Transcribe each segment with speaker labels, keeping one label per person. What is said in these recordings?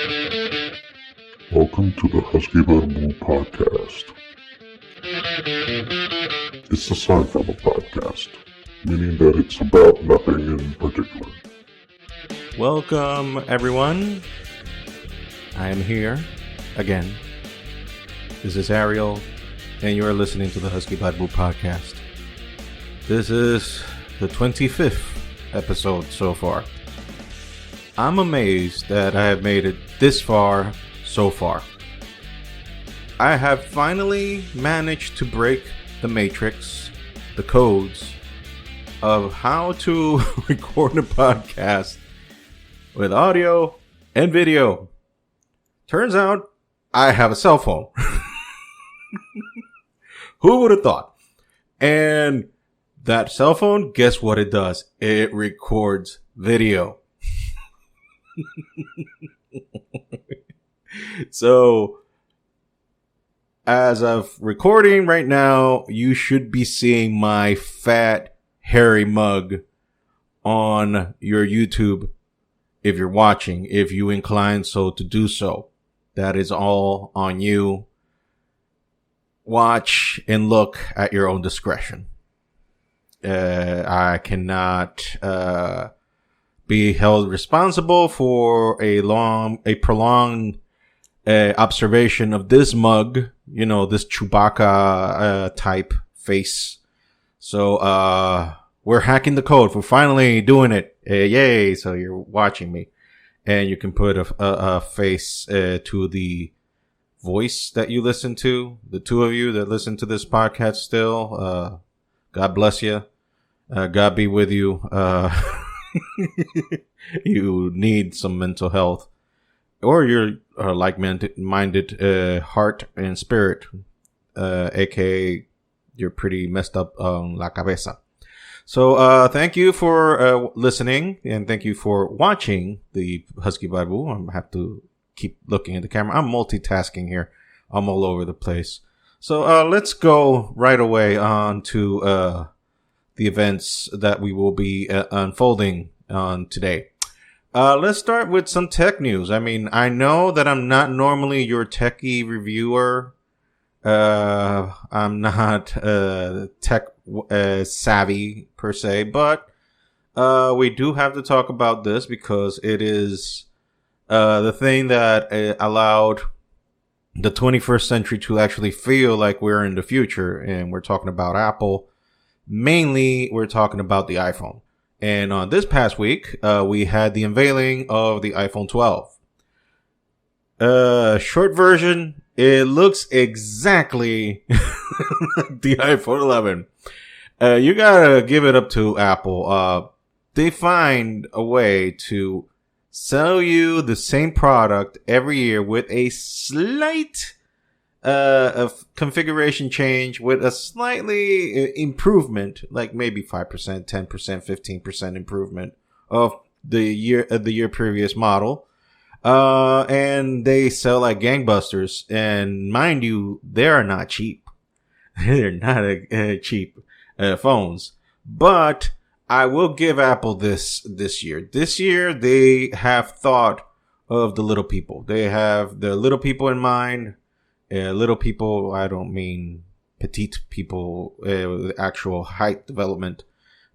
Speaker 1: Welcome to the Husky Bamboo Podcast. It's a sci-fi podcast, meaning that it's about nothing in particular.
Speaker 2: Welcome, everyone. I am here again. This is Ariel, and you are listening to the Husky Bamboo Podcast. This is the 25th episode so far. I'm amazed that I have made it this far so far. I have finally managed to break the matrix, the codes of how to record a podcast with audio and video. Turns out I have a cell phone. Who would have thought? And that cell phone, guess what it does? It records video. So, as of recording right now, you should be seeing my fat, hairy mug on your YouTube if you're watching, if you incline so to do so. That is all on you. Watch and look at your own discretion. I cannot be held responsible for a prolonged observation of this mug, this Chewbacca type face. So we're hacking the code. We're finally doing it. Yay! So you're watching me, and you can put a face to the voice that you listen to. The two of you that listen to this podcast still, God bless you. God be with you. You need some mental health, or you're like-minded heart and spirit, aka you're pretty messed up on la cabeza. So thank you for listening, and thank you for watching the Husky Bamboo. I have to keep looking at the camera. I'm multitasking here. I'm all over the place. So let's go right away on to the events that we will be unfolding on today. Let's start with some tech news. I mean, I know that I'm not normally your techie reviewer. I'm not tech savvy per se, but we do have to talk about this because it is the thing that allowed the 21st century to actually feel like we're in the future, and we're talking about Apple. Mainly, we're talking about the iPhone. And this past week, we had the unveiling of the iPhone 12. Short version, it looks exactly like the iPhone 11. You gotta give it up to Apple. They find a way to sell you the same product every year with a slight of configuration change, with a slightly improvement, like maybe 5%, 10%, 15% improvement of the year previous model. And they sell like gangbusters, and mind you, they are not cheap. They're not cheap phones, but I will give Apple this year. This year, they have thought of the little people. They have the little people in mind. Little people, I don't mean petite people with actual height development.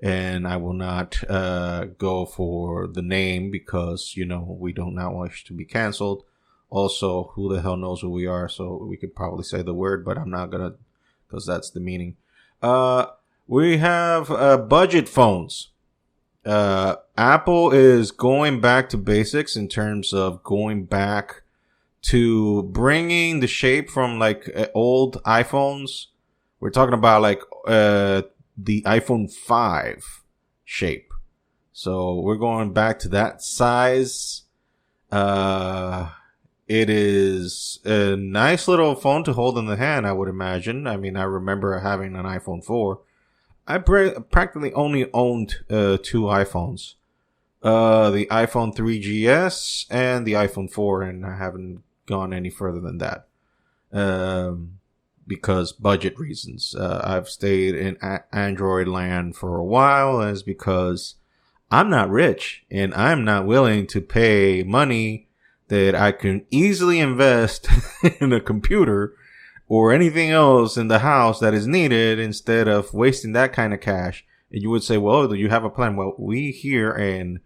Speaker 2: And I will not go for the name because, we do not wish to be canceled. Also, who the hell knows who we are? So we could probably say the word, but I'm not going to, because that's the meaning. We have budget phones. Apple is going back to basics in terms of going back to bringing the shape from like old iPhones. We're talking about like the iPhone 5 shape. So we're going back to that size. It is a nice little phone to hold in the hand, I would imagine. I mean, I remember having an iPhone 4. I practically only owned two iPhones. The iPhone 3GS and the iPhone 4, and I haven't gone any further than that. Because budget reasons. I've stayed in Android land for a while, and it's because I'm not rich and I'm not willing to pay money that I can easily invest in a computer or anything else in the house that is needed instead of wasting that kind of cash. And you would say, well, do you have a plan? Well, we here in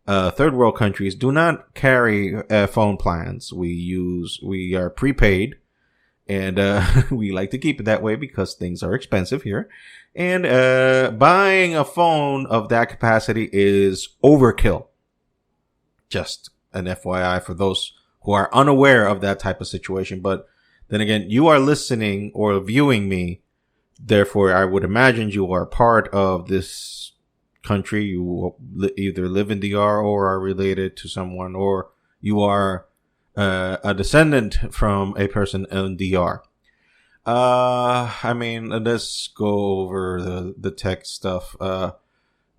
Speaker 2: third world countries do not carry phone plans. We are prepaid, and we like to keep it that way because things are expensive here. And buying a phone of that capacity is overkill. Just an FYI for those who are unaware of that type of situation. But then again, you are listening or viewing me. Therefore, I would imagine you are part of this country. You either live in DR or are related to someone, or you are a descendant from a person in DR. I mean, let's go over the tech stuff.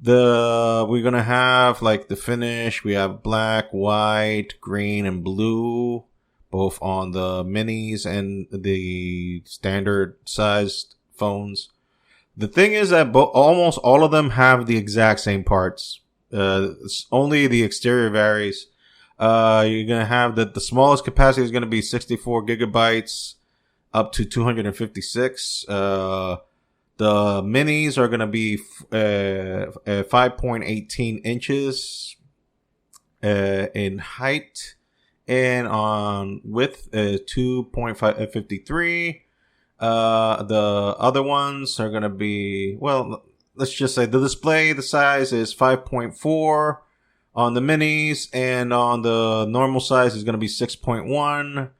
Speaker 2: We're gonna have like the finish. We have black, white, green, and blue, both on the minis and the standard sized phones. The thing is that almost all of them have the exact same parts. It's only the exterior varies. You're gonna have the smallest capacity is gonna be 64 gigabytes up to 256. The minis are going to be 5.18 inches in height, and on width 2.53. The other ones are going to be, well, let's just say the display, the size is 5.4 on the minis, and on the normal size is going to be 6.1.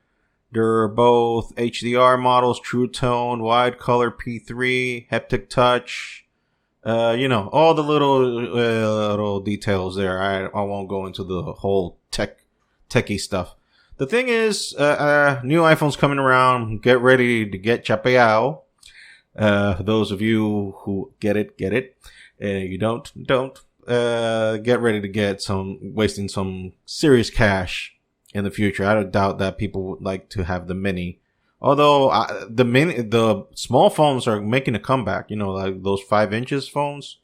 Speaker 2: They're both HDR models, True Tone, Wide Color P3, Haptic Touch. All the little details there. I won't go into the whole techie stuff. The thing is, new iPhones coming around. Get ready to get chapeao. For those of you who get it. You don't. Get ready to get wasting some serious cash in the future. I don't doubt that people would like to have the mini. Although the small phones are making a comeback. Like those 5 inches phones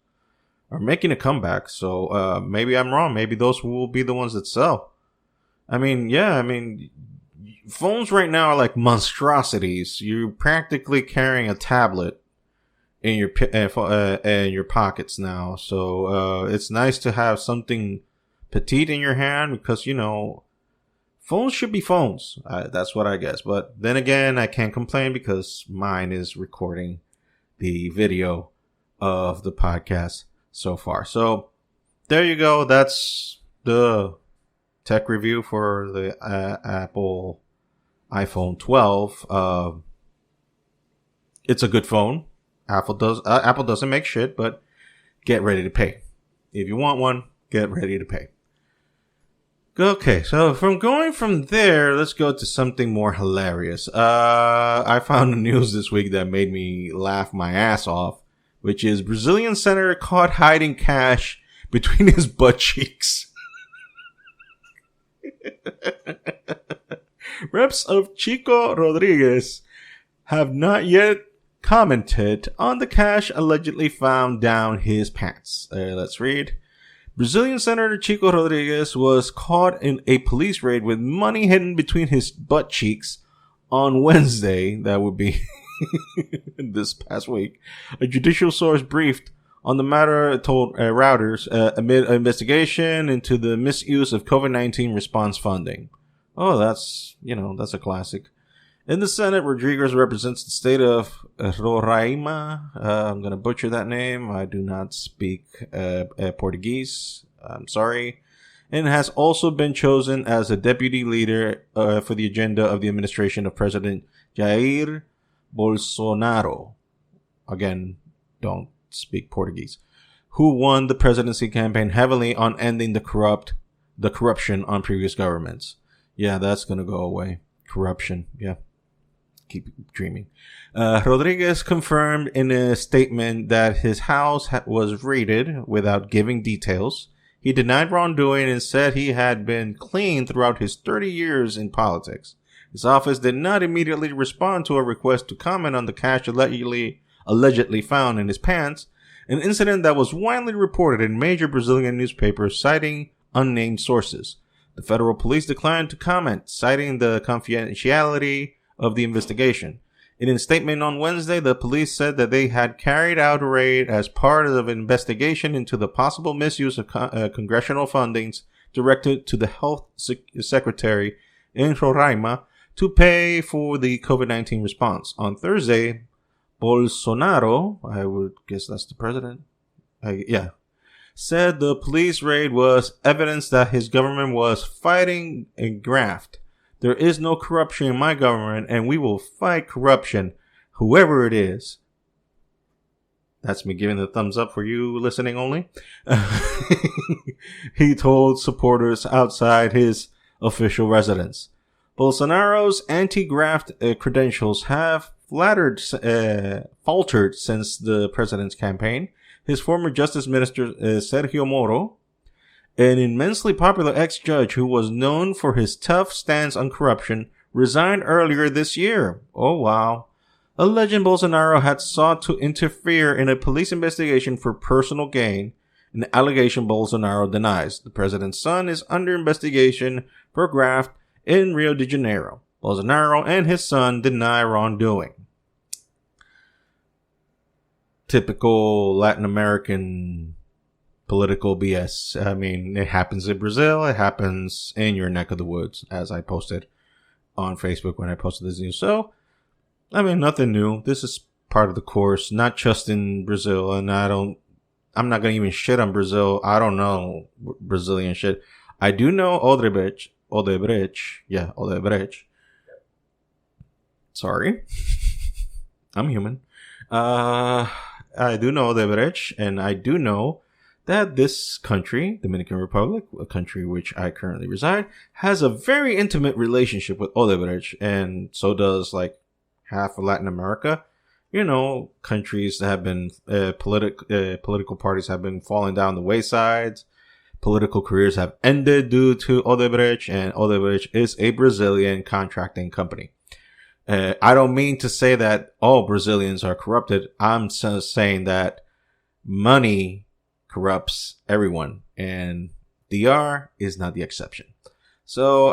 Speaker 2: are making a comeback. So maybe I'm wrong. Maybe those will be the ones that sell. Phones right now are like monstrosities. You're practically carrying a tablet in your pockets now. So it's nice to have something petite in your hand because phones should be phones. That's what I guess. But then again, I can't complain because mine is recording the video of the podcast so far. So there you go. That's the tech review for the Apple iPhone 12. It's a good phone. Apple doesn't make shit, but get ready to pay. If you want one, get ready to pay. Okay, so going from there, let's go to something more hilarious. I found the news this week that made me laugh my ass off, which is Brazilian senator caught hiding cash between his butt cheeks. Reps of Chico Rodriguez have not yet commented on the cash allegedly found down his pants. Let's read. Brazilian Senator Chico Rodriguez was caught in a police raid with money hidden between his butt cheeks on Wednesday. That would be this past week. A judicial source briefed on the matter told Reuters amid an investigation into the misuse of COVID-19 response funding. Oh, that's a classic. In the Senate, Rodriguez represents the state of Roraima. I'm going to butcher that name. I do not speak Portuguese. I'm sorry. And has also been chosen as a deputy leader for the agenda of the administration of President Jair Bolsonaro. Again, don't speak Portuguese. Who won the presidency campaign heavily on ending the corruption on previous governments. Yeah, that's going to go away. Corruption. Yeah. Keep dreaming. Rodriguez confirmed in a statement that his house was raided without giving details. He denied wrongdoing and said he had been clean throughout his 30 years in politics. His office did not immediately respond to a request to comment on the cash allegedly found in his pants, an incident that was widely reported in major Brazilian newspapers citing unnamed sources. The federal police declined to comment, citing the confidentiality of the investigation. In a statement on Wednesday, the police said that they had carried out a raid as part of an investigation into the possible misuse of congressional fundings directed to the health secretary in Roraima to pay for the COVID-19 response. On Thursday, Bolsonaro, I would guess that's the president, said the police raid was evidence that his government was fighting a graft. There is no corruption in my government, and we will fight corruption, whoever it is. That's me giving the thumbs up for you listening only. He told supporters outside his official residence. Bolsonaro's anti-graft credentials have faltered since the president's campaign. His former Justice Minister, Sergio Moro, an immensely popular ex-judge who was known for his tough stance on corruption, resigned earlier this year. Oh, wow. Alleged Bolsonaro had sought to interfere in a police investigation for personal gain, an allegation Bolsonaro denies. The president's son is under investigation for graft in Rio de Janeiro. Bolsonaro and his son deny wrongdoing. Typical Latin American political BS. I mean, it happens in Brazil. It happens in your neck of the woods, as I posted on Facebook when I posted this news. So, I mean, nothing new. This is part of the course, not just in Brazil. And I'm not going to even shit on Brazil. I don't know Brazilian shit. I do know Odebrecht. Yeah, Odebrecht. Sorry. I'm human. I do know Odebrecht, and I do know that this country, Dominican Republic, a country which I currently reside, has a very intimate relationship with Odebrecht, and so does like half of Latin America. You know, countries that have been political parties have been falling down the waysides. Political careers have ended due to Odebrecht, and Odebrecht is a Brazilian contracting company. I don't mean to say that all Brazilians are corrupted. I'm just saying that money corrupts everyone, and DR is not the exception. So,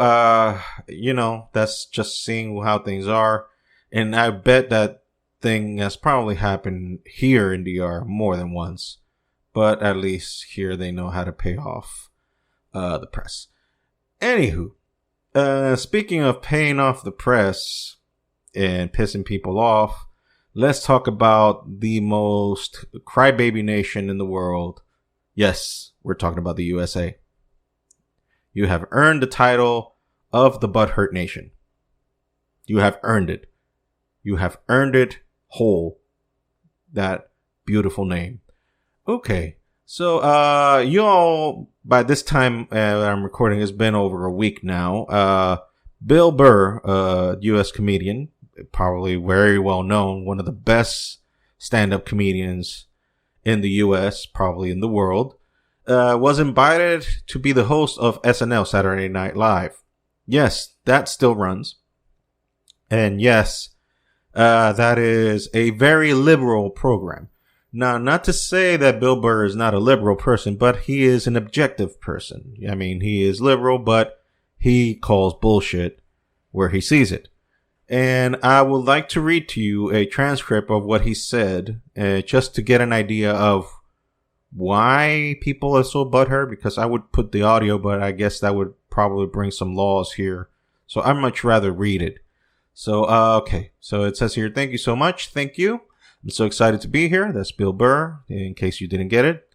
Speaker 2: that's just seeing how things are. And I bet that thing has probably happened here in DR more than once. But at least here they know how to pay off the press. Anywho, speaking of paying off the press and pissing people off, let's talk about the most crybaby nation in the world. Yes, we're talking about the USA. You have earned the title of the Butthurt Nation. You have earned it. You have earned it whole. That beautiful name. Okay, so you all, by this time I'm recording, it's been over a week now. Bill Burr, U.S. comedian, probably very well known, one of the best stand-up comedians in the U.S., probably in the world, was invited to be the host of SNL, Saturday Night Live. Yes, that still runs. And yes, that is a very liberal program. Now, not to say that Bill Burr is not a liberal person, but he is an objective person. I mean, he is liberal, but he calls bullshit where he sees it. And I would like to read to you a transcript of what he said, just to get an idea of why people are so butthurt, because I would put the audio, but I guess that would probably bring some laws here. So I'd much rather read it. So, okay. So it says here, thank you so much. Thank you. I'm so excited to be here. That's Bill Burr, in case you didn't get it.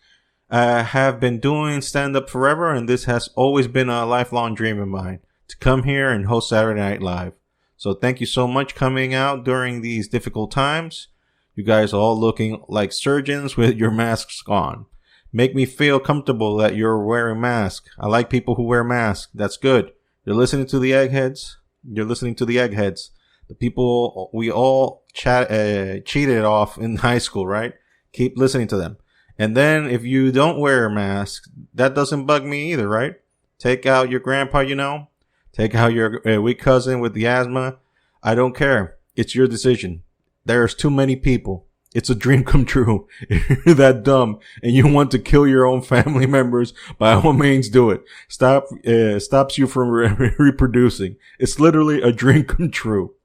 Speaker 2: I have been doing stand-up forever, and this has always been a lifelong dream of mine, to come here and host Saturday Night Live. So thank you so much coming out during these difficult times. You guys are all looking like surgeons with your masks on. Make me feel comfortable that you're wearing masks. I like people who wear masks. That's good. You're listening to the eggheads. The people we all cheated off in high school, right? Keep listening to them. And then if you don't wear a mask, that doesn't bug me either, right? Take out your grandpa, Take out your weak cousin with the asthma. I don't care. It's your decision. There's too many people. It's a dream come true. If you're that dumb and you want to kill your own family members, by all means do it. Stops you from reproducing. It's literally a dream come true.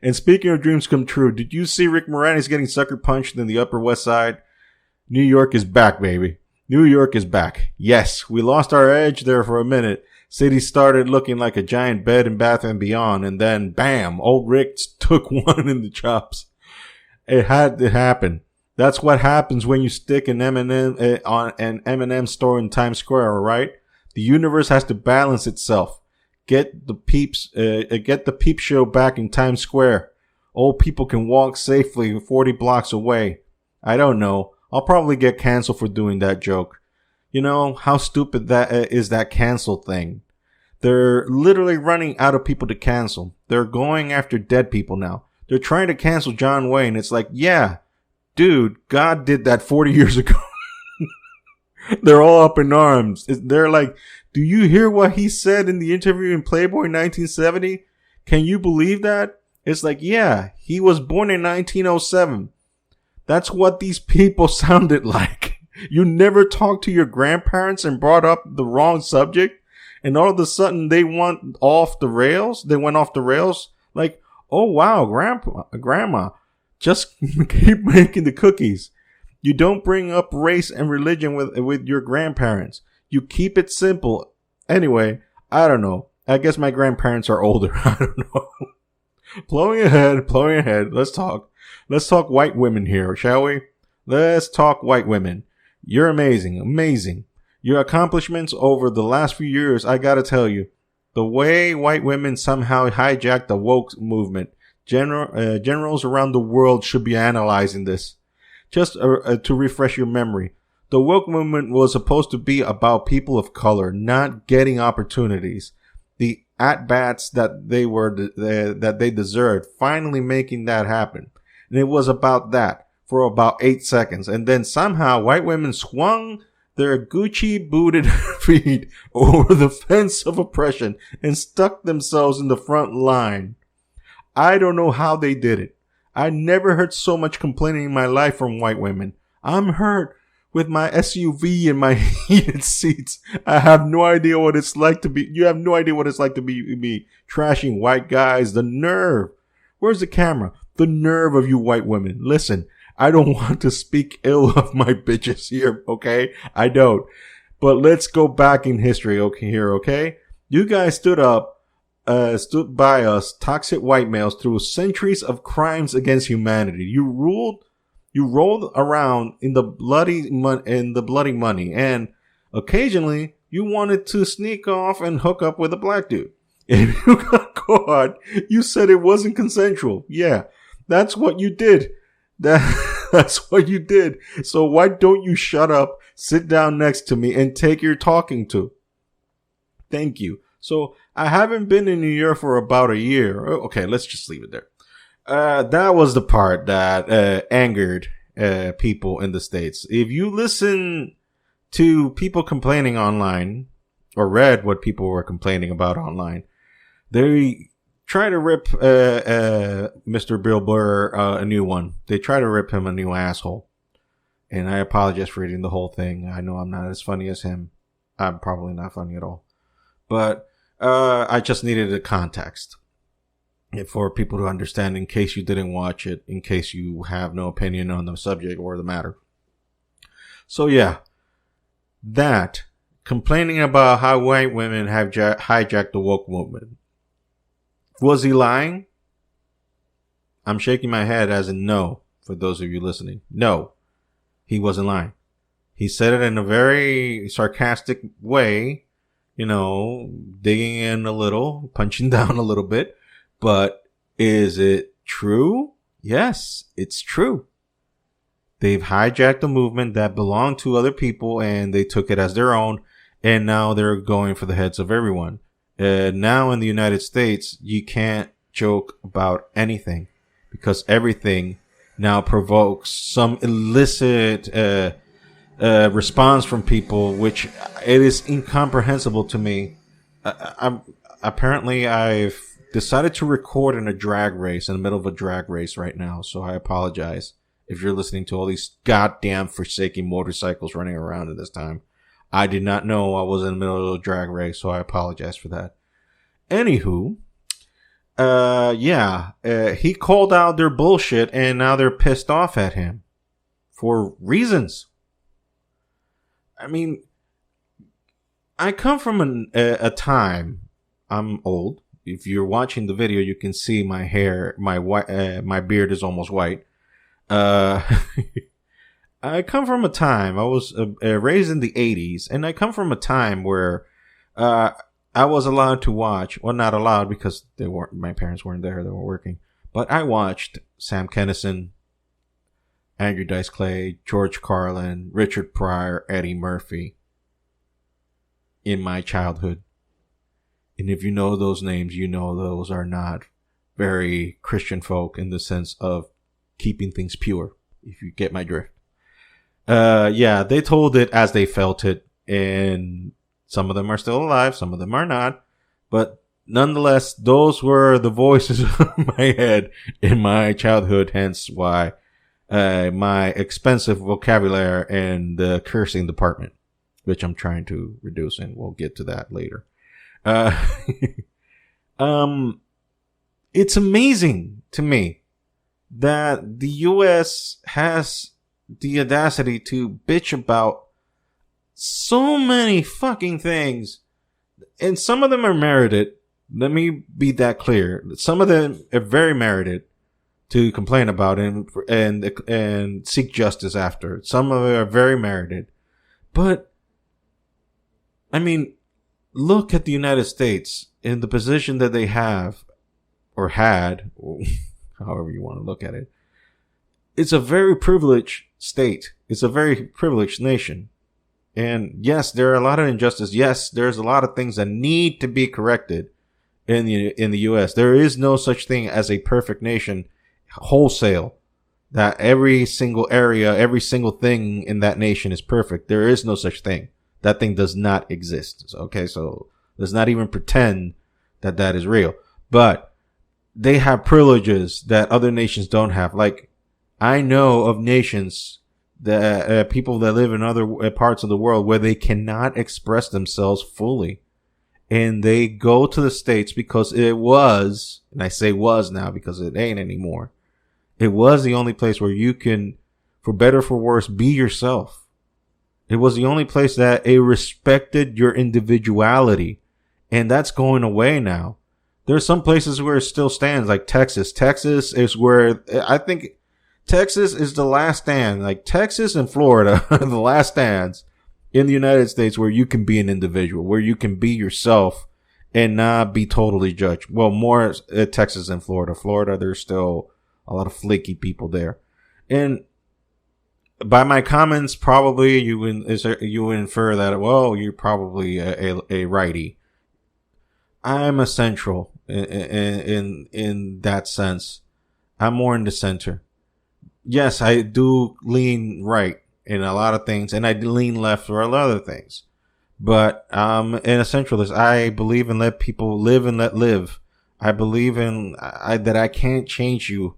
Speaker 2: And speaking of dreams come true, did you see Rick Moranis getting sucker punched in the Upper West Side? New York is back, baby. New York is back. Yes, we lost our edge there for a minute. City started looking like a giant Bed and Bath and Beyond, and then bam, old Rick took one in the chops. It had to happen. That's what happens when you stick an M&M on an M&M store in Times Square, all right? The universe has to balance itself. Get the peep show back in Times Square. Old people can walk safely 40 blocks away. I don't know. I'll probably get canceled for doing that joke. You know how stupid that is, that cancel thing. They're literally running out of people to cancel. They're going after dead people now. They're trying to cancel John Wayne. It's like, yeah, dude, God did that 40 years ago. They're all up in arms. They're like, do you hear what he said in the interview in Playboy 1970? Can you believe that? It's like, yeah, he was born in 1907. That's what these people sounded like. You never talked to your grandparents and brought up the wrong subject, and all of a sudden they went off the rails. Like, oh wow, grandma, just keep making the cookies. You don't bring up race and religion with your grandparents. You keep it simple. Anyway, I don't know. I guess my grandparents are older. I don't know. Blowing ahead. Let's talk white women here, shall we? Let's talk white women. You're amazing. Your accomplishments over the last few years, I gotta tell you, the way white women somehow hijacked the woke movement. Generals around the world should be analyzing this. Just to refresh your memory, the woke movement was supposed to be about people of color not getting opportunities, the at-bats that they deserved, finally making that happen. And it was about that for about 8 seconds. And then somehow white women swung their Gucci-booted feet over the fence of oppression and stuck themselves in the front line. I don't know how they did it. I never heard so much complaining in my life from white women. I'm hurt with my SUV and my heated seats. I have no idea what it's like to be. You have no idea what it's like to be trashing white guys. The nerve. Where's the camera? The nerve of you white women. Listen, I don't want to speak ill of my bitches here, okay? I don't. But let's go back in history, okay? You guys stood by us, toxic white males, through centuries of crimes against humanity. You rolled around in the bloody money, and occasionally you wanted to sneak off and hook up with a black dude. If you got caught, you said it wasn't consensual. Yeah, that's what you did. That's what you did. So why don't you shut up, sit down next to me, and take your talking to? Thank you. So I haven't been in New York for about a year. Okay, let's just leave it there. That was the part that angered people in the States. If you listen to people complaining online, or read what people were complaining about online, they try to rip Mr. Bill Burr a new one. They try to rip him a new asshole. And I apologize for reading the whole thing. I know I'm not as funny as him. I'm probably not funny at all. But I just needed a context for people to understand, in case you didn't watch it, in case you have no opinion on the subject or the matter. So yeah, that, complaining about how white women have hijacked the woke movement. Was he lying? I'm shaking my head as in no, for those of you listening. No, he wasn't lying. He said it in a very sarcastic way, you know, digging in a little, punching down a little bit. But is it true? Yes, it's true. They've hijacked a movement that belonged to other people and they took it as their own. And now they're going for the heads of everyone. Now in the United States, you can't joke about anything because everything now provokes some illicit response from people, which it is incomprehensible to me. I've decided to record in a drag race, in the middle of a drag race right now, so I apologize if you're listening to all these goddamn forsaken motorcycles running around at this time. I did not know I was in the middle of a drag race, so I apologize for that. Anywho, he called out their bullshit, and now they're pissed off at him for reasons. I mean, I come from a time. I'm old. If you're watching the video, you can see my hair. My beard is almost white. I come from a time. I was raised in the 80s, and I come from a time where I was allowed to watch. Well, not allowed because my parents weren't there. They were working. But I watched Sam Kinison, Andrew Dice Clay, George Carlin, Richard Pryor, Eddie Murphy in my childhood. And if you know those names, you know those are not very Christian folk in the sense of keeping things pure, if you get my drift. They told it as they felt it, and some of them are still alive, some of them are not. But nonetheless, those were the voices of my head in my childhood, hence why my expensive vocabulary and the cursing department, which I'm trying to reduce, and we'll get to that later. It's amazing to me that the U.S. has the audacity to bitch about so many fucking things, and some of them are merited. Let me be that clear. Some of them are very merited to complain about and seek justice after. Some of it are very merited, but I mean, look at the United States in the position that they have or had, however you want to look at it. It's a very privileged state. It's a very privileged nation. And yes, there are a lot of injustice. Yes, there's a lot of things that need to be corrected in the U.S. There is no such thing as a perfect nation wholesale, that every single area, every single thing in that nation is perfect. There is no such thing. That thing does not exist. Okay, so let's not even pretend that that is real. But they have privileges that other nations don't have. Like, I know of nations that people that live in other parts of the world where they cannot express themselves fully, and they go to the States because it was, and I say was now because it ain't anymore. It was the only place where you can, for better or for worse, be yourself. It was the only place that it respected your individuality, and that's going away now. There are some places where it still stands, like Texas. Texas is where I think Texas is the last stand. Like Texas and Florida are the last stands in the United States where you can be an individual, where you can be yourself and not be totally judged. Well, more Texas and Florida. Florida, there's still a lot of flaky people there. And by my comments, probably you infer that, well, you're probably a righty. I'm a central in that sense. I'm more in the center. Yes, I do lean right in a lot of things, and I lean left for a lot of things. But in a centralist, I believe in let people live and let live. I believe in that I can't change you.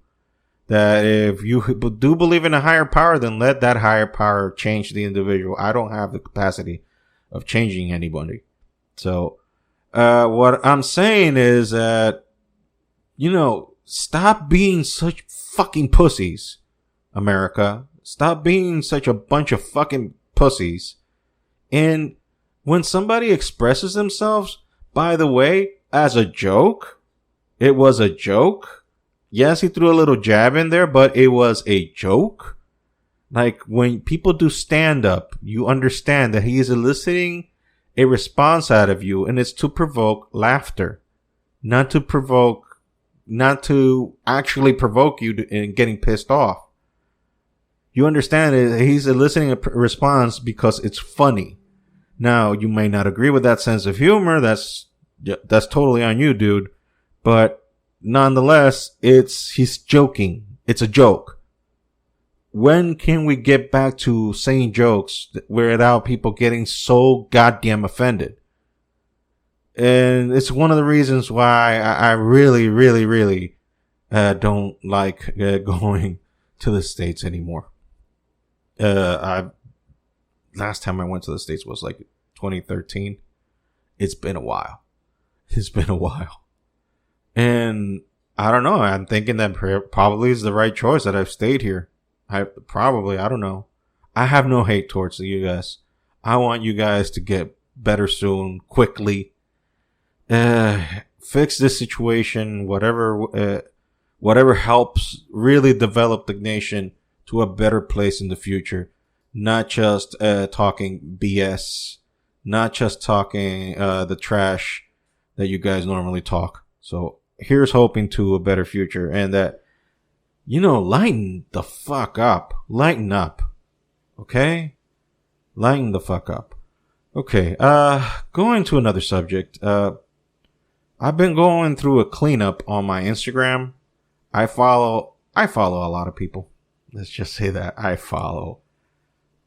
Speaker 2: That if you do believe in a higher power, then let that higher power change the individual. I don't have the capacity of changing anybody. So what I'm saying is that, stop being such fucking pussies, America. Stop being such a bunch of fucking pussies. And when somebody expresses themselves, by the way, as a joke, it was a joke. Yes, he threw a little jab in there, but it was a joke. Like, when people do stand-up, you understand that he is eliciting a response out of you, and it's to provoke laughter, not to actually provoke you in getting pissed off. You understand that he's eliciting a response because it's funny. Now, you may not agree with that sense of humor. That's totally on you, dude. But nonetheless, he's joking. It's a joke. When can we get back to saying jokes without people getting so goddamn offended? And it's one of the reasons why I really, really, really don't like going to the States anymore. Last time I went to the States was like 2013. It's been a while. And I don't know. I'm thinking that probably is the right choice that I've stayed here. I don't know. I have no hate towards you guys. I want you guys to get better soon, quickly. Fix this situation, whatever helps really develop the nation to a better place in the future. Not just talking BS, not just talking the trash that you guys normally talk. So here's hoping to a better future, and that, lighten the fuck up. Lighten up. Okay? Lighten the fuck up. Okay, going to another subject. I've been going through a cleanup on my Instagram. I follow a lot of people. Let's just say that I follow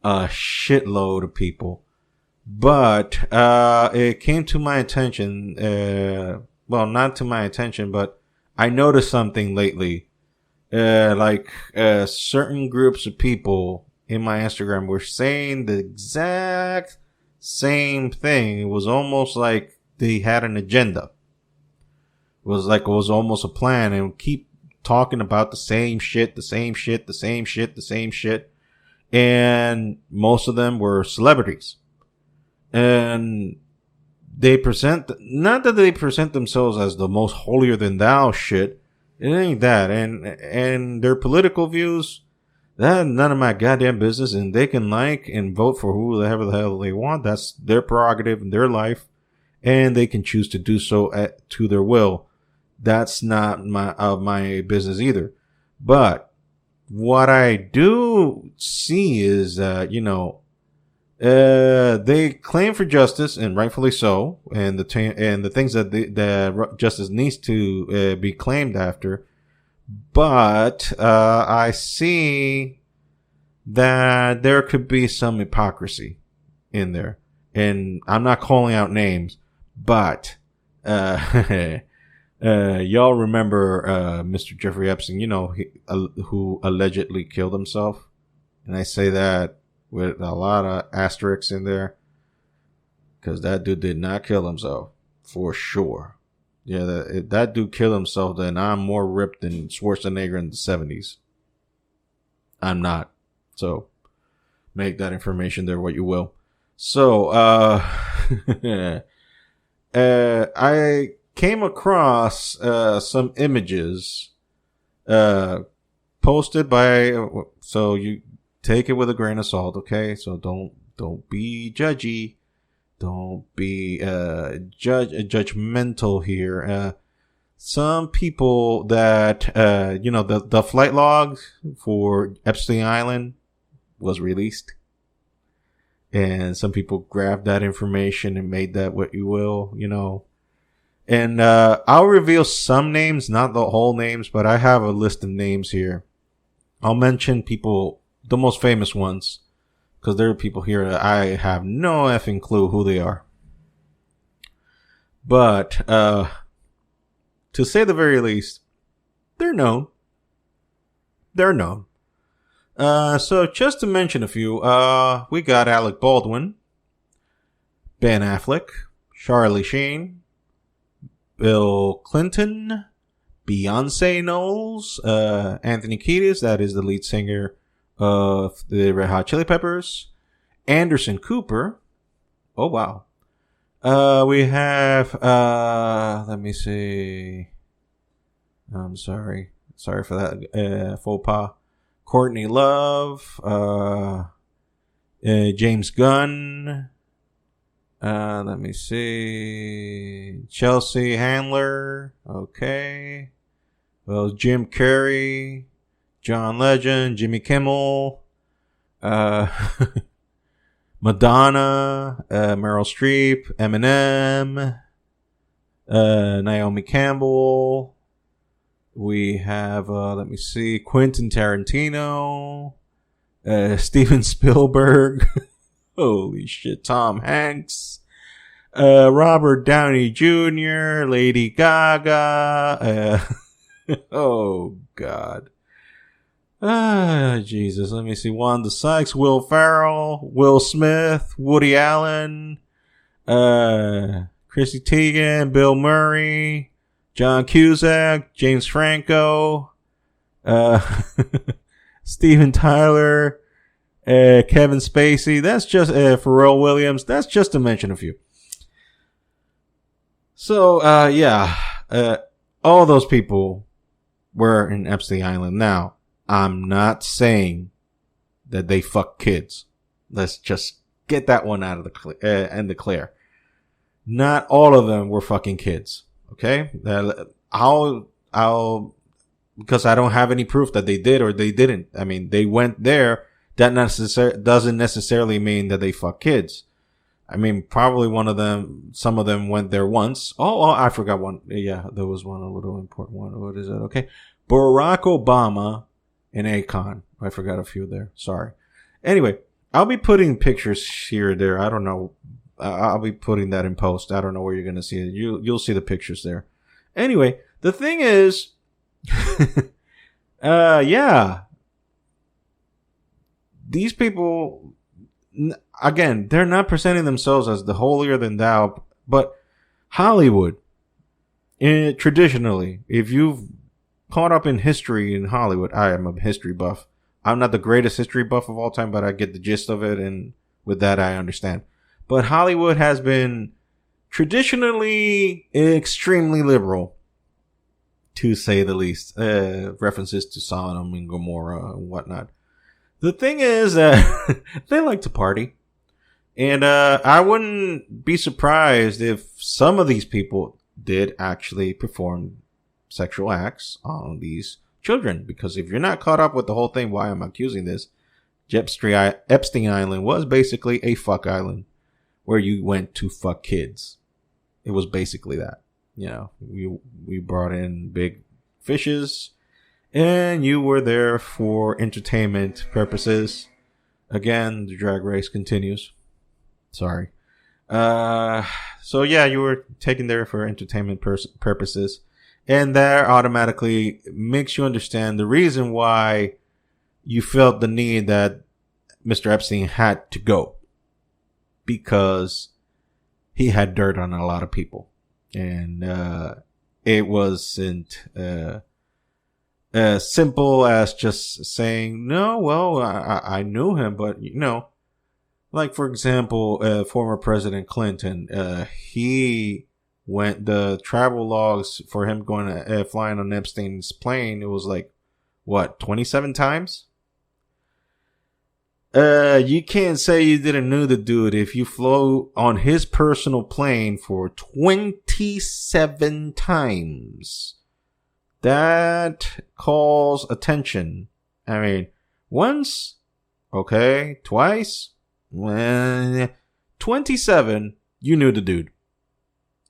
Speaker 2: a shitload of people. But it came to my attention, not to my attention, but I noticed something lately. Certain groups of people in my Instagram were saying the exact same thing. It was almost like they had an agenda. It was almost a plan, and keep talking about the same shit. And most of them were celebrities. And not that they present themselves as the most holier than thou shit. It ain't that. And their political views, that's none of my goddamn business. And they can like and vote for whoever the hell they want. That's their prerogative and their life. And they can choose to do so to their will. That's not my business either. But what I do see is that, they claim for justice, and rightfully so, and the things that justice needs to be claimed after. But I see that there could be some hypocrisy in there, and I'm not calling out names, but y'all remember Mr. Jeffrey Epstein, who allegedly killed himself, and I say that with a lot of asterisks in there, because that dude did not kill himself, for sure. Yeah, if that dude killed himself, then I'm more ripped than Schwarzenegger in the 70s. I'm not. So, make that information there what you will. So, I came across some images posted by, so you take it with a grain of salt, okay? So don't be judgy. Don't be judgmental here. Some people that the flight log for Epstein Island was released, and some people grabbed that information and made that what you will, And I'll reveal some names, not the whole names, but I have a list of names here. I'll mention people, the most famous ones, because there are people here that I have no effing clue who they are. But to say the very least, they're known. So just to mention a few, we got Alec Baldwin, Ben Affleck, Charlie Sheen, Bill Clinton, Beyonce Knowles, Anthony Kiedis, that is the lead singer of the Red Hot Chili Peppers, Anderson Cooper. Oh, wow. We have, let me see. I'm sorry. Sorry for that, faux pas. Courtney Love, James Gunn. Let me see. Chelsea Handler. Okay. Well, Jim Carrey, John Legend, Jimmy Kimmel, Madonna, Meryl Streep, Eminem, Naomi Campbell. We have, let me see, Quentin Tarantino, Steven Spielberg. Holy shit, Tom Hanks, Robert Downey Jr., Lady Gaga, oh God. Jesus. Let me see. Wanda Sykes, Will Ferrell, Will Smith, Woody Allen, Chrissy Teigen, Bill Murray, John Cusack, James Franco, Steven Tyler, Kevin Spacey. That's just Pharrell Williams. That's just to mention a few. So, all those people were in Epstein Island. Now, I'm not saying that they fuck kids. Let's just get that one out of the clear. Not all of them were fucking kids. Okay? I'll because I don't have any proof that they did or they didn't. I mean, they went there. That doesn't necessarily mean that they fuck kids. I mean, probably some of them went there once. Oh, I forgot one. Yeah, there was one, a little important one. What is it? Okay. Barack Obama and Akon. I forgot a few there. Sorry. Anyway, I'll be putting pictures here or there. I don't know. I'll be putting that in post. I don't know where you're going to see it. You'll see the pictures there. Anyway, the thing is, these people, again, they're not presenting themselves as the holier than thou, but Hollywood, traditionally, if you've caught up in history in Hollywood, I am a history buff. I'm not the greatest history buff of all time, but I get the gist of it, and with that, I understand. But Hollywood has been traditionally extremely liberal, to say the least. References to Sodom and Gomorrah and whatnot. The thing is that they like to party. And I wouldn't be surprised if some of these people did actually perform sexual acts on these children. Because if you're not caught up with the whole thing, why I'm accusing this, Epstein Island was basically a fuck island where you went to fuck kids. It was basically that. You know, we brought in big fishes and you were there for entertainment purposes. Again, the drag race continues. Sorry. So yeah, you were taken there for entertainment purposes. And that automatically makes you understand the reason why you felt the need that Mr. Epstein had to go. Because he had dirt on a lot of people. And it wasn't as simple as just saying, no, well, I knew him, but, you know, like, for example, former President Clinton, the travel logs for him going flying on Epstein's plane, it was like, what, 27 times? You can't say you didn't know the dude if you flew on his personal plane for 27 times. That calls attention. I mean, once, okay, twice, 27, you knew the dude.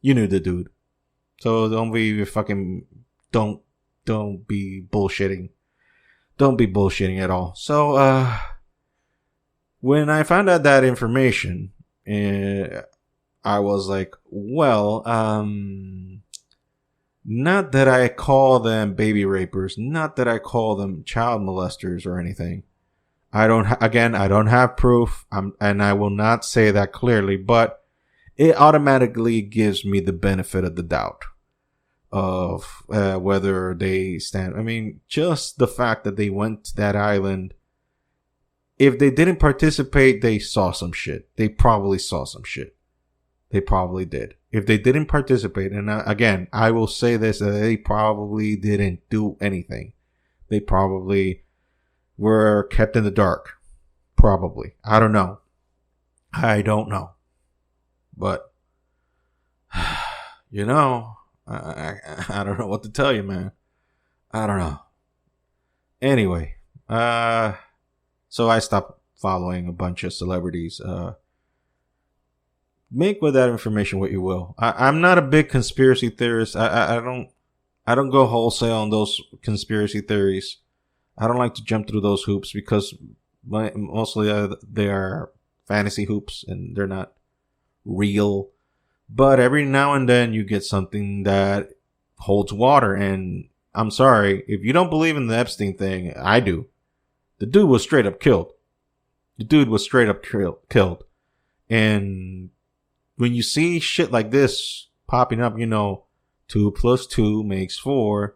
Speaker 2: You knew the dude. So don't be bullshitting. Don't be bullshitting at all. So, when I found out that information, I was like, well, not that I call them baby rapers, not that I call them child molesters or anything. I don't have proof, and I will not say that clearly, but it automatically gives me the benefit of the doubt of whether they stand. I mean, just the fact that they went to that island. If they didn't participate, they saw some shit. They probably saw some shit. They probably did. If they didn't participate, and again, I will say this, that they probably didn't do anything. They probably were kept in the dark. Probably. I don't know. But, you know, I don't know what to tell you, man. I don't know. Anyway, so I stopped following a bunch of celebrities. Make with that information what you will. I'm not a big conspiracy theorist. I don't go wholesale on those conspiracy theories. I don't like to jump through those hoops because mostly they are fantasy hoops and they're not real. But every now and then you get something that holds water. And I'm sorry, if you don't believe in the Epstein thing, I do. The dude was straight up killed. Killed. And when you see shit like this popping up, 2 plus 2 makes 4.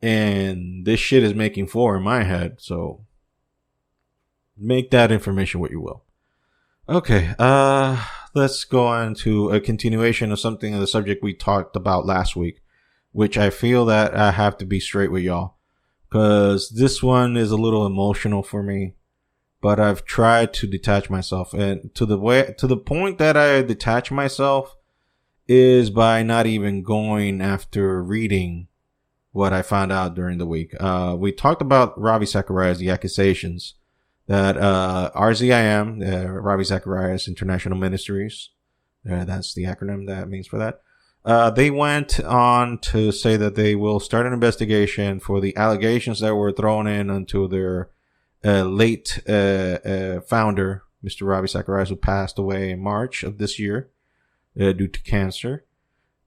Speaker 2: And this shit is making 4 in my head. So make that information what you will. Okay. Let's go on to a continuation of something of the subject we talked about last week, which I feel that I have to be straight with y'all, because this one is a little emotional for me, but I've tried to detach myself, and to the point that I detach myself is by not even going after reading what I found out during the week. We talked about Ravi Zacharias, the accusations that RZIM, Ravi Zacharias International Ministries, that's the acronym that means for that. They went on to say that they will start an investigation for the allegations that were thrown in onto their late founder, Mr. Ravi Zacharias, who passed away in March of this year due to cancer.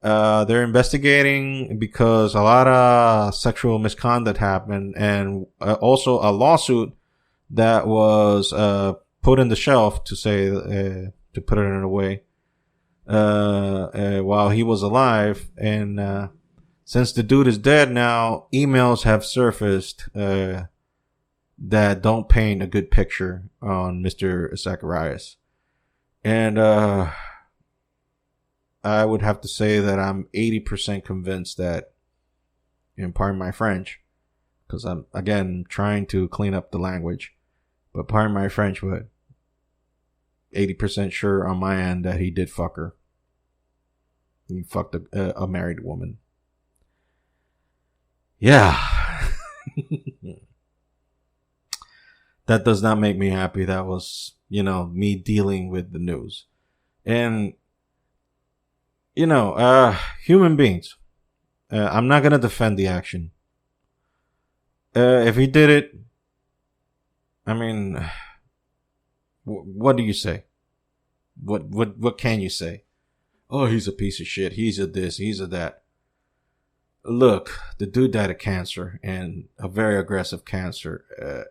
Speaker 2: They're investigating because a lot of sexual misconduct happened, and also a lawsuit that was put in the shelf to say to put it in a way while he was alive. And since the dude is dead now, emails have surfaced that don't paint a good picture on Mr. Zacharias. And I would have to say that I'm 80% convinced that, and pardon my French, because I'm, again, trying to clean up the language, but pardon my French, but 80% sure on my end that he did fuck her. He fucked a married woman. Yeah. That does not make me happy. That was, me dealing with the news. And, human beings. I'm not going to defend the action. If he did it, I mean, what do you say? What can you say? Oh, he's a piece of shit. He's a this, he's a that. Look, the dude died of cancer, and a very aggressive cancer.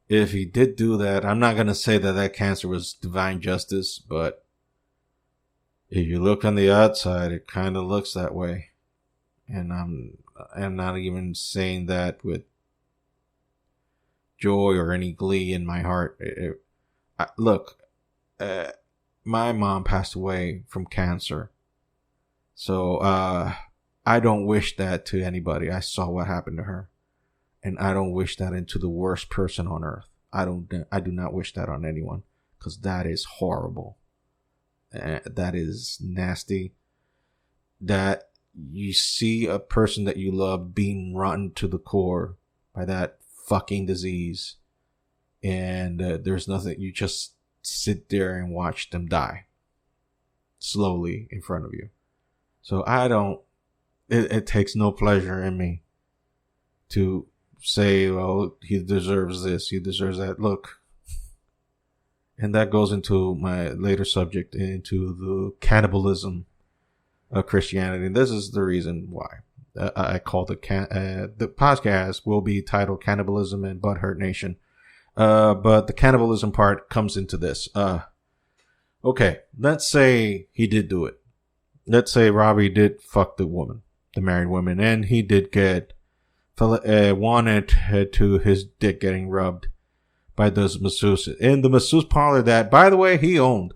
Speaker 2: If he did do that, I'm not going to say that cancer was divine justice, but if you look on the outside, it kind of looks that way. And I'm not even saying that with joy or any glee in my heart. Look, my mom passed away from cancer. So I don't wish that to anybody. I saw what happened to her. And I don't wish that into the worst person on earth. I do not wish that on anyone, because that is horrible. That is nasty. That you see a person that you love being rotten to the core by that fucking disease, and there's nothing. You just sit there and watch them die slowly in front of you. So it takes no pleasure in me to say, well, he deserves this, he deserves that. Look, and that goes into my later subject, into the cannibalism of Christianity. And this is the reason why I call the podcast will be titled Cannibalism and Butthurt Nation. But the cannibalism part comes into this. Okay, let's say he did do it. Let's say Robbie did fuck the woman, the married woman, and he did get wanted to his dick getting rubbed by those masseuse in the masseuse parlor that, by the way, he owned.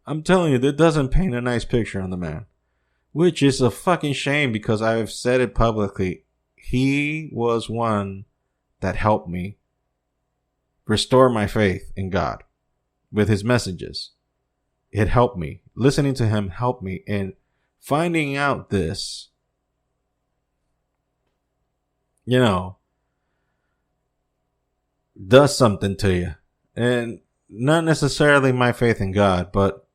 Speaker 2: I'm telling you, that doesn't paint a nice picture on the man, which is a fucking shame, because I've said it publicly. He was one that helped me restore my faith in God with his messages. It helped me. Listening to him helped me, and finding out this, does something to you. And not necessarily my faith in God, but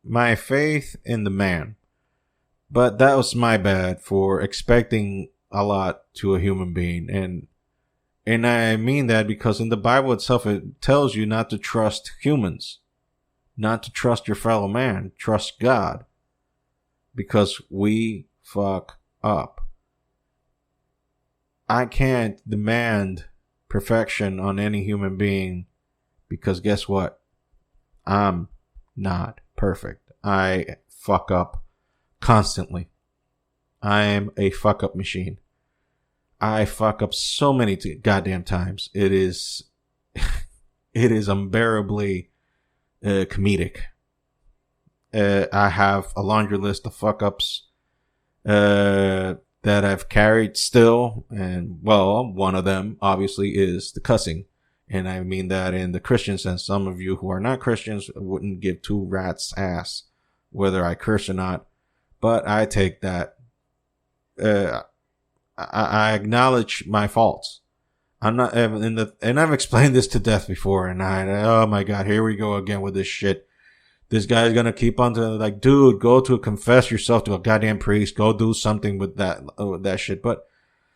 Speaker 2: my faith in the man. But that was my bad for expecting a lot to a human being. And I mean that because in the Bible itself, it tells you not to trust humans, not to trust your fellow man, trust God, because we fuck up. I can't demand perfection on any human being because guess what? I'm not perfect. I fuck up constantly. I am a fuck up machine. I fuck up so many goddamn times. It is unbearably comedic. I have a laundry list of fuck ups that I've carried still, and well, one of them obviously is the cussing. And I mean that in the Christian sense. Some of you who are not Christians wouldn't give two rats ass whether I curse or not. But I take that. I acknowledge my faults. I'm not and I've explained this to death before. And oh my God, here we go again with this shit. This guy's gonna keep on to like, dude, go to confess yourself to a goddamn priest. Go do something with that shit. But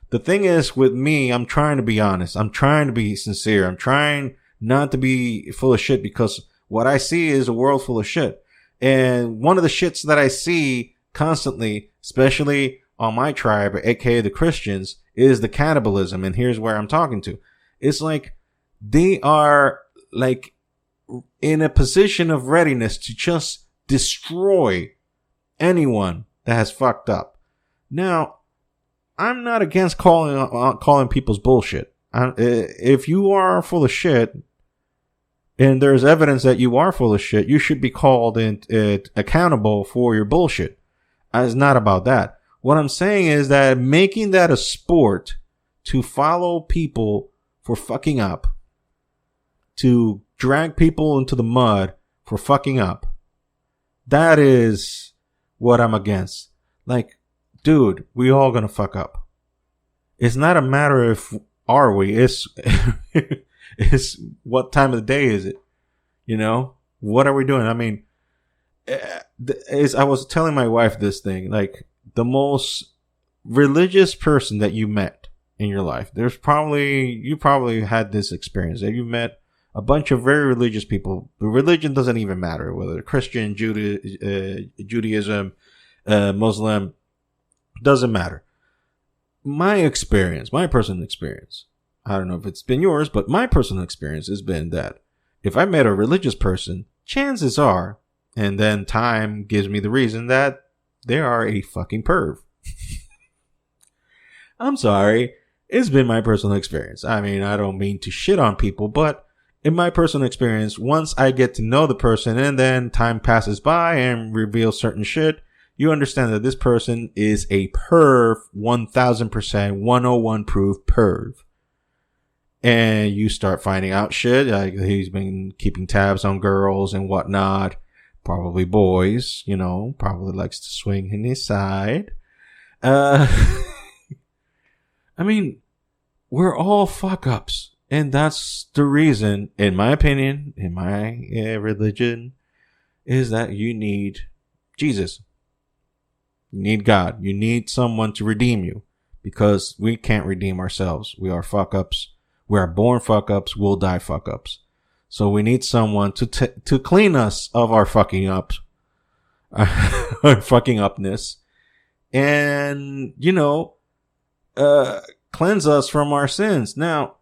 Speaker 2: the thing is, with me, I'm trying to be honest. I'm trying to be sincere. I'm trying not to be full of shit because what I see is a world full of shit. And one of the shits that I see constantly, especially on my tribe, aka the Christians, is the cannibalism. And here's where I'm talking to. It's like they are like in a position of readiness to just destroy anyone that has fucked up. Now, I'm not against calling people's bullshit. If you are full of shit, and there's evidence that you are full of shit, you should be called accountable for your bullshit. It's not about that. What I'm saying is that making that a sport to follow people for fucking up, to drag people into the mud for fucking up, that is what I'm against. Like, dude, we all gonna fuck up. It's not a matter of are we. It's it's what time of the day is it? You know, what are we doing? I mean, I was telling my wife this thing. Like, the most religious person that you met in your life. You probably had this experience that you met a bunch of very religious people. Religion doesn't even matter whether they're Christian, Judaism, Muslim. Doesn't matter. My personal experience, I don't know if it's been yours, but my personal experience has been that if I met a religious person, chances are, and then time gives me the reason, that they are a fucking perv. I'm sorry. It's been my personal experience. I mean, I don't mean to shit on people, but in my personal experience, once I get to know the person and then time passes by and reveals certain shit, you understand that this person is a perv, 1000%, 101 proof perv. And you start finding out shit, like he's been keeping tabs on girls and whatnot, probably boys, you know, probably likes to swing in his side. I mean, we're all fuck ups. And that's the reason, in my opinion, in my religion, is that you need Jesus. You need God. You need someone to redeem you because we can't redeem ourselves. We are fuck ups. We are born fuck ups. We'll die fuck ups. So we need someone to clean us of our fucking ups, our fucking upness, and, you know, cleanse us from our sins. Now,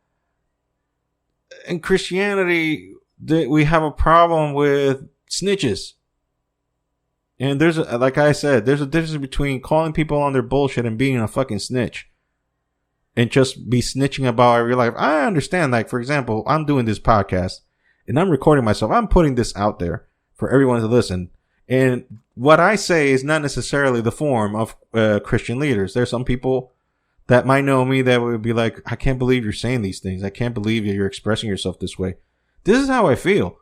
Speaker 2: in Christianity, we have a problem with snitches. And like I said, there's a difference between calling people on their bullshit and being a fucking snitch. And just be snitching about every life. I understand, like, for example, I'm doing this podcast and I'm recording myself. I'm putting this out there for everyone to listen. And what I say is not necessarily the form of Christian leaders. There's some people that might know me that would be like, I can't believe you're saying these things. I can't believe you're expressing yourself this way. This is how I feel.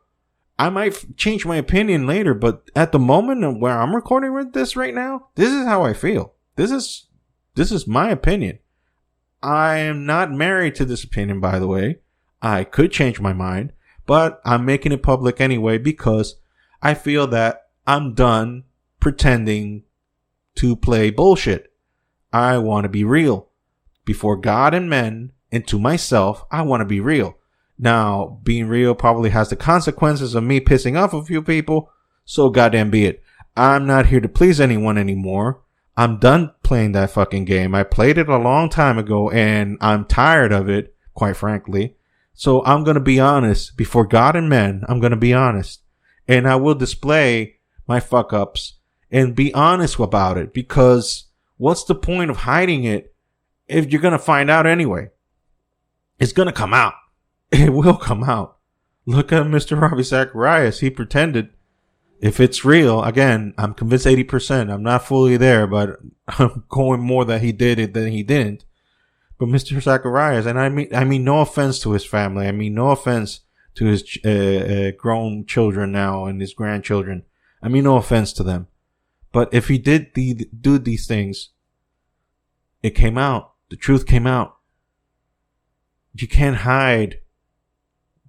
Speaker 2: I might change my opinion later, but at the moment where I'm recording with this right now, this is how I feel. This is my opinion. I am not married to this opinion, by the way. I could change my mind, but I'm making it public anyway because I feel that I'm done pretending to play bullshit. I want to be real. Before God and men, and to myself, I want to be real. Now, being real probably has the consequences of me pissing off a few people, so goddamn be it. I'm not here to please anyone anymore. I'm done playing that fucking game. I played it a long time ago and I'm tired of it, quite frankly. So I'm going to be honest before God and men. I'm going to be honest, and I will display my fuck ups and be honest about it, because what's the point of hiding it if you're going to find out anyway? It's going to come out. It will come out. Look at Mr. Ravi Zacharias. He pretended. If it's real, again, I'm convinced 80%. I'm not fully there, but I'm going more that he did it than he didn't. But Mr. Zacharias, and I mean no offense to his family. I mean no offense to his grown children now and his grandchildren. I mean no offense to them. But if he did do these things, it came out. The truth came out. You can't hide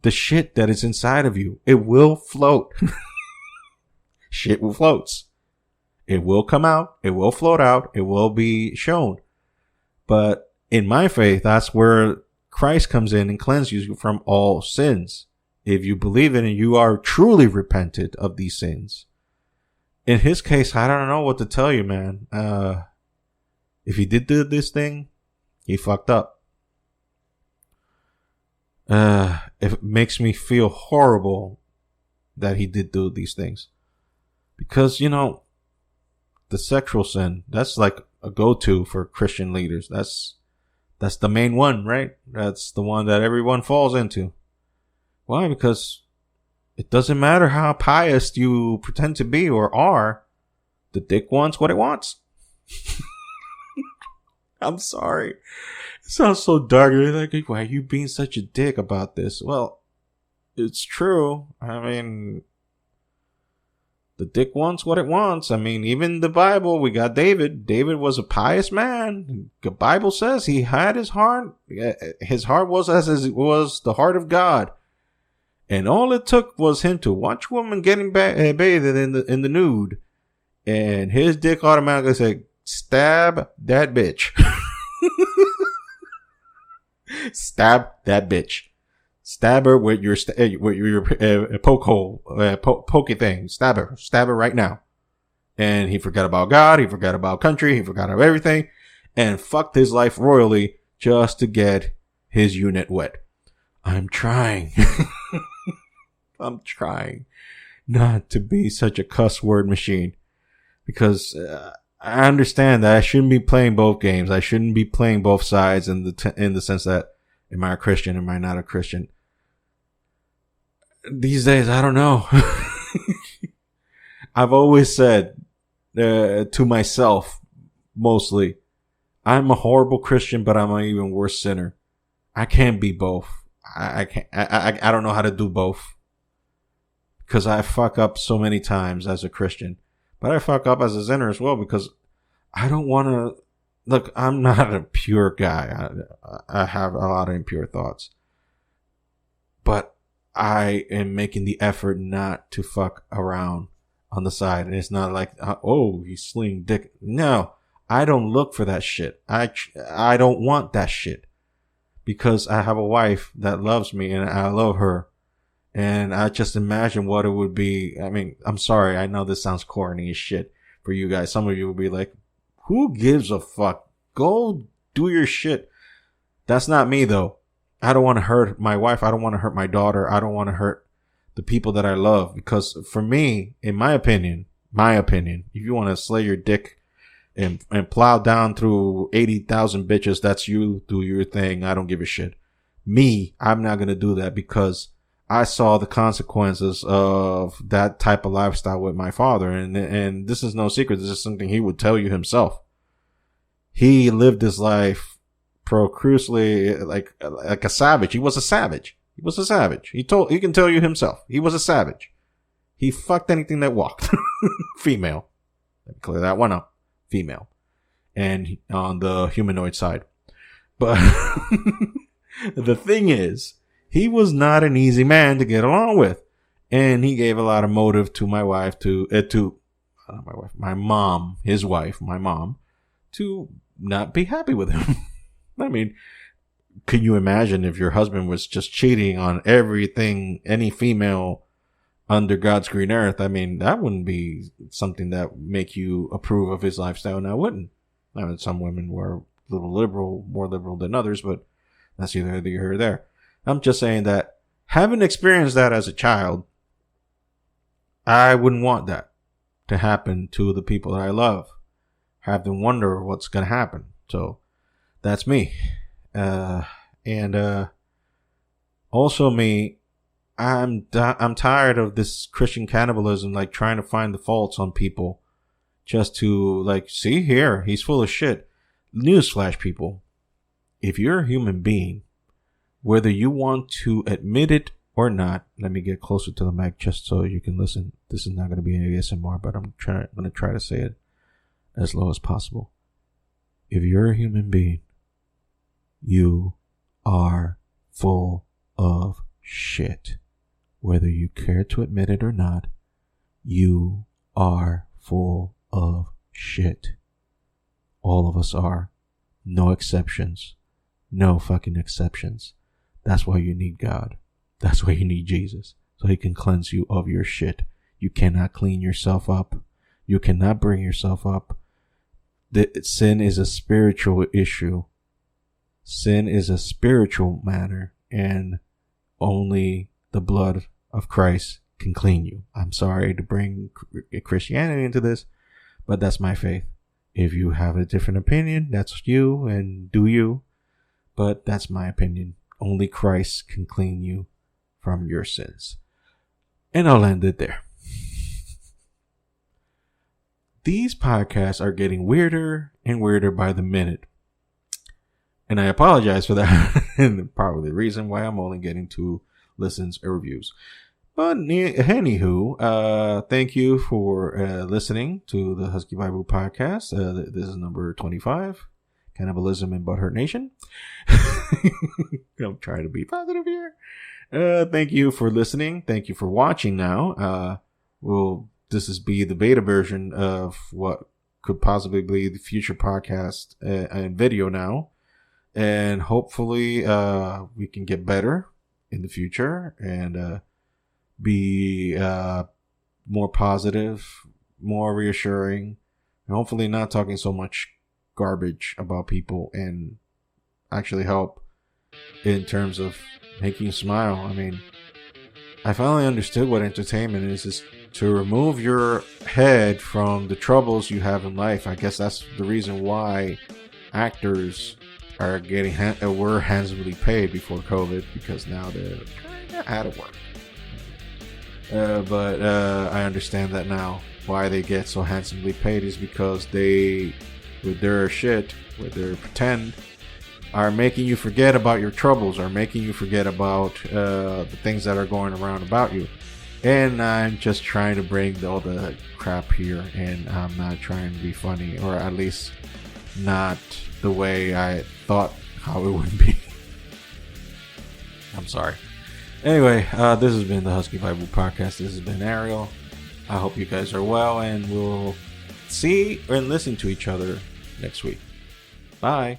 Speaker 2: the shit that is inside of you. It will float. Shit will floats. It will come out. It will float out. It will be shown. But in my faith, that's where Christ comes in and cleanses you from all sins. If you believe in it, you are truly repented of these sins. In his case, I don't know what to tell you, man. If he did do this thing, he fucked up. It makes me feel horrible that he did do these things. Because, you know, the sexual sin, that's like a go-to for Christian leaders. That's the main one, right? That's the one that everyone falls into. Why? Because it doesn't matter how pious you pretend to be or are. The dick wants what it wants. I'm sorry. It sounds so dark. You're like, why are you being such a dick about this? Well, it's true. I mean, the dick wants what it wants. I mean, even the Bible, we got David. David was a pious man. The Bible says he had his heart. His heart was as it was the heart of God. And all it took was him to watch a woman getting bathed in the nude. And his dick automatically said, stab that bitch. Stab that bitch. Stab her with your poke hole, pokey thing. Stab her right now. And he forgot about God. He forgot about country. He forgot about everything, and fucked his life royally just to get his unit wet. I'm trying. I'm trying not to be such a cuss word machine, because I understand that I shouldn't be playing both games. I shouldn't be playing both sides in the sense that, am I a Christian? Am I not a Christian? These days, I don't know. I've always said to myself, mostly, I'm a horrible Christian, but I'm an even worse sinner. I can't be both. I can't. I don't know how to do both, because I fuck up so many times as a Christian, but I fuck up as a sinner as well, because I don't want to. Look, I'm not a pure guy. I have a lot of impure thoughts, but I am making the effort not to fuck around on the side. And it's not like, oh, he's slinging dick. No, I don't look for that shit. I don't want that shit, because I have a wife that loves me and I love her. And I just imagine what it would be. I mean, I'm sorry. I know this sounds corny as shit for you guys. Some of you will be like, who gives a fuck? Go do your shit. That's not me, though. I don't want to hurt my wife. I don't want to hurt my daughter. I don't want to hurt the people that I love. Because for me, in my opinion, if you want to slay your dick and plow down through 80,000 bitches, that's you. Do your thing. I don't give a shit. Me, I'm not going to do that, because I saw the consequences of that type of lifestyle with my father. And this is no secret. This is something he would tell you himself. He lived his life profusely, like a savage. He was a savage. He can tell you himself. He was a savage. He fucked anything that walked. Female. Let me clear that one up. Female. And on the humanoid side. But the thing is, he was not an easy man to get along with. And he gave a lot of motive to my wife, my mom, his wife, my mom, to not be happy with him. I mean, can you imagine if your husband was just cheating on everything any female under God's green earth, I mean, that wouldn't be something that make you approve of his lifestyle. And I wouldn't. I mean, some women were a little liberal, more liberal than others, but that's either here or there. I'm just saying that having experienced that as a child, I wouldn't want that to happen to the people that I love. Have them wonder what's going to happen. So that's me. Also me, I'm tired of this Christian cannibalism, like trying to find the faults on people just to like, see here, he's full of shit. Newsflash, people. If you're a human being, whether you want to admit it or not, let me get closer to the mic just so you can listen. This is not going to be an ASMR, but I'm going to try to say it as low as possible. If you're a human being, you are full of shit. Whether you care to admit it or not, you are full of shit. All of us are. No exceptions. No fucking exceptions. That's why you need God. That's why you need Jesus. So he can cleanse you of your shit. You cannot clean yourself up. You cannot bring yourself up. Sin is a spiritual issue. Sin is a spiritual matter, and only the blood of Christ can clean you. I'm sorry to bring Christianity into this, but that's my faith. If you have a different opinion, that's you and do you. But that's my opinion. Only Christ can clean you from your sins. And I'll end it there. These podcasts are getting weirder and weirder by the minute. And I apologize for that. And probably the reason why I'm only getting 2 listens or reviews. But anywho, thank you for listening to the Husky Bible podcast. This is number 25, Cannibalism in Butthurt Nation. I'm trying to be positive here. Thank you for listening. Thank you for watching now. This is be the beta version of what could possibly be the future podcast and video now. And hopefully we can get better in the future and be more positive, more reassuring, and hopefully not talking so much garbage about people and actually help in terms of making you smile. I mean, I finally understood what entertainment is to remove your head from the troubles you have in life. I guess that's the reason why actors are were handsomely paid before COVID, because now they're kind of out of work. But I understand that now. Why they get so handsomely paid is because they, with their shit, with their pretend, are making you forget about your troubles, are making you forget about the things that are going around about you. And I'm just trying to bring all the crap here, and I'm not trying to be funny, or at least not the way I thought how it would be. I'm sorry. Anyway, this has been the Husky Bible Podcast. This has been Ariel. I hope you guys are well, and we'll see and listen to each other next week. Bye.